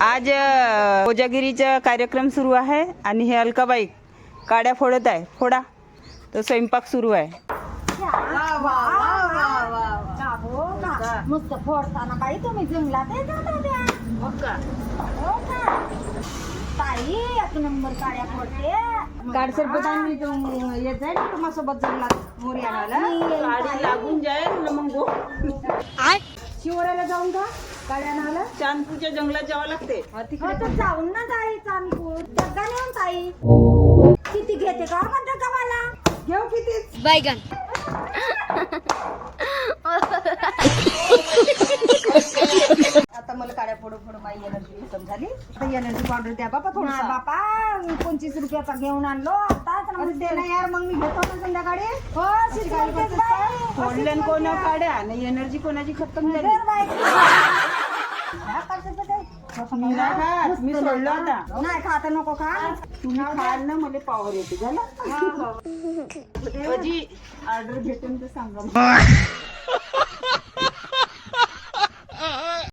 आज कोजागिरीचा कार्यक्रम सुरू आहे आणि हे अलकाबाई काड्या फोडत आहे. फोडा. तो स्वयंपाक सुरू आहे. मस्त फोडताना बाई तुम्ही जंगलात येतात होत्या. हो का ताई एक नंबर काड्या फोडते. काडसर बदाम येत जाईल ना तुम्हासोबत जंगलात मोरी आणायला. गाडी लागून जाईल मग गो. शिवराला जाऊन का काड्या आणायला? चांदपूरच्या जंगलात जावं लागते. हो तर जाऊन ना ताई चांदपूर डग्गा नेऊन ताई. किती घेते का म्हणता का मला? घेऊ किती? बैगन आता मला काड्या फोडू फोडू माझी एनर्जी खतम झाली. आता एनर्जी पावडर द्या बाबा नाही थोडा. बापा 25 रुपयाचा घेऊन आणलो आताच ना ते नाही यार, मग मी घेतो ना संध्याकाळी. हो शिकवतेच बाई. फोडल्यान कोणा काड्या आणि एनर्जी कोणाची खतम झाली. जर बाई हा करते ते. मी नाही खात. मी सोडलं आता. नाही खाता नको खा. तुम्ही खाल ना मला पॉवर येते. झालं. हो, हो. ऑर्डर भेटून तर सांगा.